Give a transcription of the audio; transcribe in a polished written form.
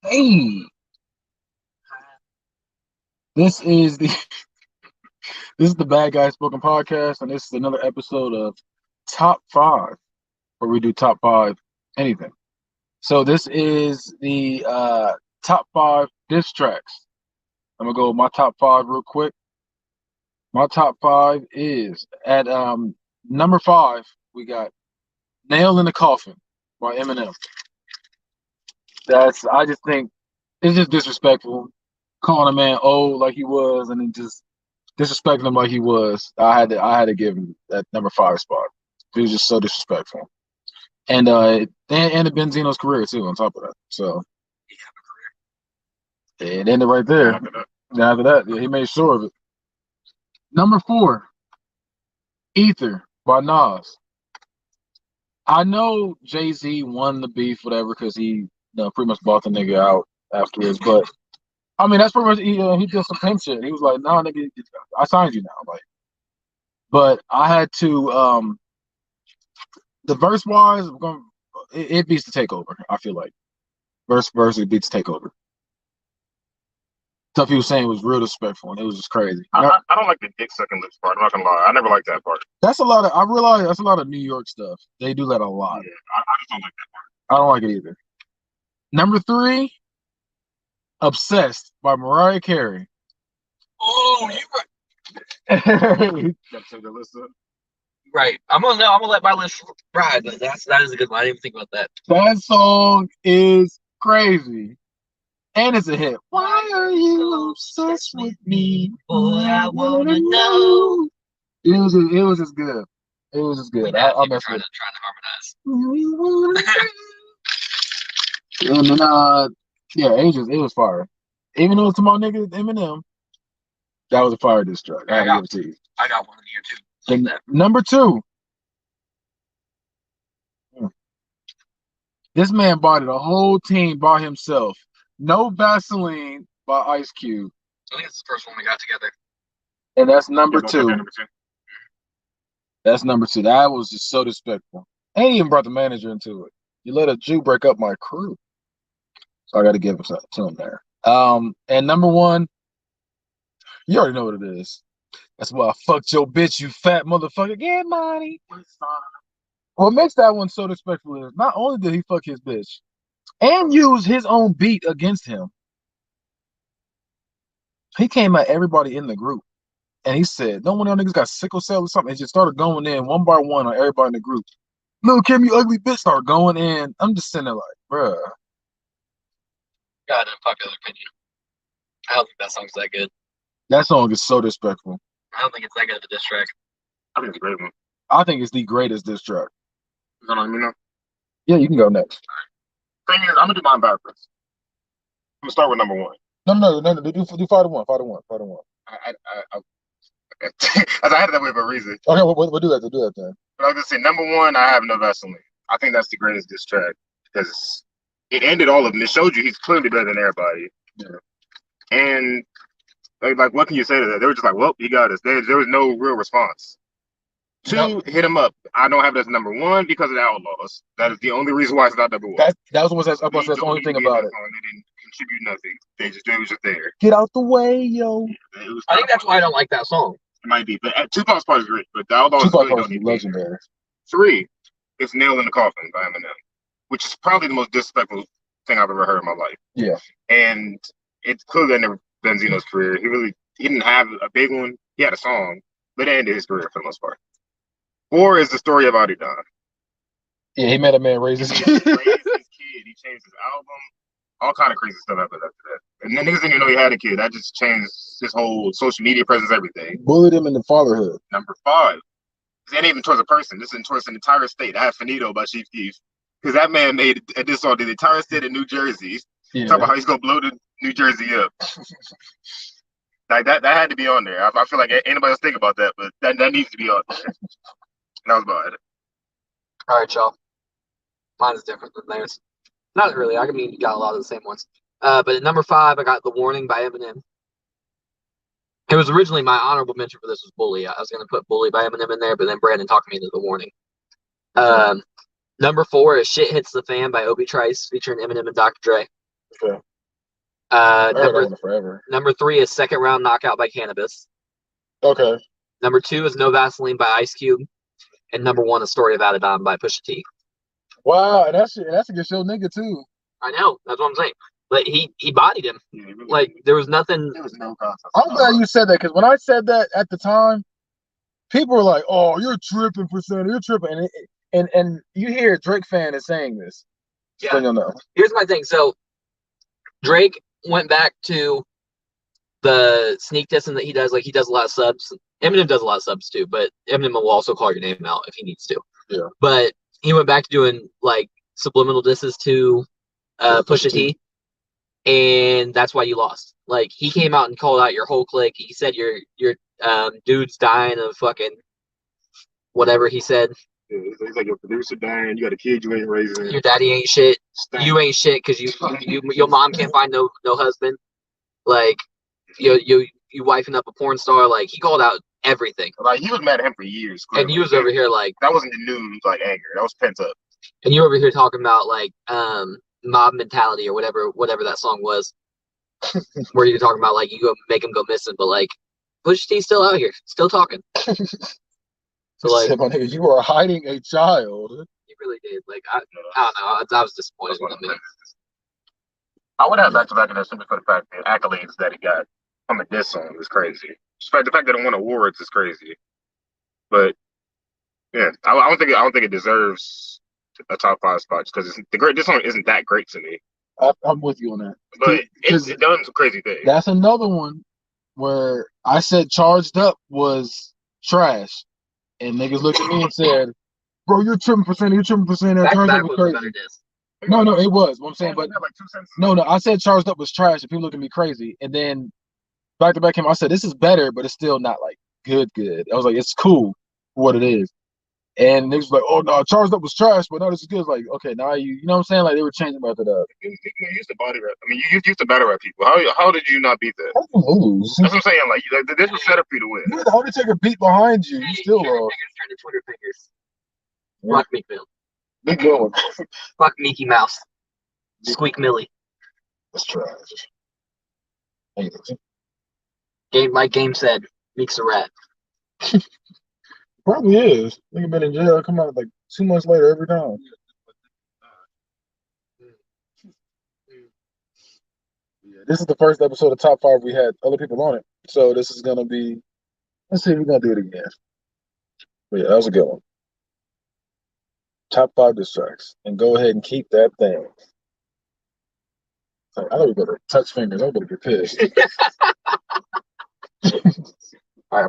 Hey, this is the this is the Bad Guy Spoken Podcast, and this is another episode of Top Five, where we do top five anything. So this is the top five diss tracks. I'm gonna go with my top five real quick. My top five is at number five. We got "Nail in the Coffin" by Eminem. I just think it's just disrespectful, calling a man old like he was, and then just disrespecting him like he was. I had to give him that number five spot. He was just so disrespectful, and the Benzino's career too. On top of that, so it ended right there. After that, yeah, he made sure of it. Number four, Ether by Nas. I know Jay-Z won the beef, whatever, because he pretty much bought the nigga out afterwards. But I mean, that's pretty much he did some pimp shit. He was like, "Nah, nigga, I signed you now." Like, but I had to the verse wise, it beats the takeover. I feel like verse it beats takeover. Stuff he was saying was real disrespectful, and it was just crazy. I don't like the dick sucking lips part. I'm not gonna lie. I never liked that part. That's a lot of. I realize that's a lot of New York stuff. They do that a lot. Yeah, I just don't like that part. I don't like it either. Number three, "Obsessed" by Mariah Carey. Oh, you Gotta take the list up. right. I'm gonna let my list ride, but that is a good one. I didn't even think about that. That song is crazy, and it's a hit. Why are you obsessed with me? Boy, I wanna know. It was just good. It was just good. I messed trying with to harmonize. it. And then yeah, it was fire. Even though it's to my nigga Eminem, that was a fire diss track. I had to give it to you. I got one here too. Then number two, this man bought the whole team by himself. No Vaseline by Ice Cube. I think it's the first one we got together. And that's number two. Number two. That's number two. That was just so disrespectful. And he even brought the manager into it. You let a Jew break up my crew. So I got to give him something to him there. And number one, you already know what it is. That's why I fucked your bitch, you fat motherfucker. Get money. What makes that one so disrespectful is not only did he fuck his bitch and use his own beat against him, he came at everybody in the group and he said, "No one of y'all niggas got sickle cell or something." He just started going in one by one on everybody in the group. "Lil' Kim, you ugly bitch," started going in. I'm just sitting there like, bruh. Got an unpopular opinion. I don't think that song's that good. That song is so disrespectful. I don't think it's that good of a diss track. I think it's a great one. I think it's the greatest diss track. You gonna let me know? Yeah, you can go next. Thing is, I'm gonna do mine backwards. I'm gonna start with number one. No. Do 5-1. 5-1. 5-1. As I had it that way for a reason. Okay, we'll do that. We'll do that then. But I was gonna say number one, I have no Vaseline. I think that's the greatest diss track because it ended all of them. It showed you he's clearly better than everybody. Yeah. And like, what can you say to that? They were just like, "Well, he got us." There was no real response. Two, hit him up. I don't have it as number one because of the Outlaws. That is the only reason why it's not number one. That was that's the only thing about it. They didn't contribute nothing. It was just there. Get out the way, yo. I think that's why I don't like that song. It might be, but Tupac's part is great. But the Outlaws Tupac really is legendary. Three, it's "Nail in the Coffin" by Eminem, which is probably the most disrespectful thing I've ever heard in my life. Yeah. And it's clearly ended Benzino's career. He didn't have a big one. He had a song, but it ended his career for the most part. Four is "The Story of Adidon." Yeah, he made a man raise his kid. He changed his album. All kind of crazy stuff after that. And then niggas didn't even know he had a kid. That just changed his whole social media presence, everything. Bullied him into fatherhood. Number five. This ain't even towards a person. This is towards an entire state. I have Finito by Chief Keef. Because that man made a diss song to the entire state of New Jersey. Yeah. Talk about how he's going to blow the New Jersey up. Like that had to be on there. I feel like anybody else think about that, but that needs to be on there. That was about it. All right, y'all. Mine is different than theirs. Not really. I mean, you got a lot of the same ones. But at number five, I got "The Warning" by Eminem. It was originally my honorable mention for this was "Bully." I was going to put "Bully" by Eminem in there, but then Brandon talked me into "The Warning." Number four is "Shit Hits the Fan" by Obi Trice, featuring Eminem and Dr. Dre. Okay. Number 3 is Second Round Knockout by Cannabis. Okay. Number 2 is No Vaseline by Ice Cube. And number 1 is Story of Adidon by Pusha T. Wow, and that's a good show nigga too. I know. That's what I'm saying. But he bodied him. Yeah, really like, there was nothing. There was no concept. I'm glad you said that, because when I said that at the time, people were like, "Oh, you're tripping, percent. You're tripping." And you hear a Drake fan is saying this. Yeah. So you'll know. Here's my thing. So Drake went back to the sneak dissing that he does. Like, he does a lot of subs. Eminem does a lot of subs too, but Eminem will also call your name out if he needs to. Yeah. But he went back to doing like subliminal disses to Pusha T, and that's why you lost. Like, he came out and called out your whole clique. He said your dude's dying of fucking whatever he said. Yeah, he's like, your producer dying. You got a kid you ain't raising. Your daddy ain't shit. You ain't shit because your mom can't find no husband. Like, you wifing up a porn star. Like, he called out everything. Like, he was mad at him for years. Clearly. And you was over here like, that wasn't the news like anger. That was pent up. And you over here talking about like mob mentality or whatever that song was, where you're talking about like you go make him go missing, but like Pusha T's still out here, still talking. So like, my nigga, you are hiding a child. You really did. Like, I don't know. I was disappointed in him. I would have back-to-back in there simply for the fact that accolades that he got from a diss song is crazy. The fact that it won awards is crazy. But yeah, I don't think it deserves a top 5 spot because this song isn't that great to me. I'm with you on that. But it done some crazy things. That's another one where I said Charged Up was trash. And niggas looked at me and said, "Bro, you're tripping percent. You're tripping percent. Charged Up was crazy." No, it was. What I'm saying, but no, I said Charged Up was trash, and people look at me crazy. And then back to back him, I said this is better, but it's still not like good. I was like, it's cool for what it is. And niggas were like, "Oh no, Charged Up was trash, but no, this is good." It's like, okay, now you know what I'm saying? Like, they were changing about that. You used to body rap. I mean, you used to battle rap people. How did you not beat that? How did you lose? That's what I'm saying. Like, this was set up for you to win. You're the Undertaker beat behind you. You still lost. Twitter fingers. Fuck Meek Mill. Big good one. Fuck Mickey Mouse. Squeak Millie. That's trash. Game said, Meek's a rat. Probably is. Nigga been in jail, come out like 2 months later every time. Yeah, this is the first episode of Top 5 we had other people on it. So this is gonna be, let's see if we're gonna do it again. But yeah, that was a good one. Top 5 diss tracks. And go ahead and keep that thing. I don't even go to touch fingers, I'm gonna get pissed.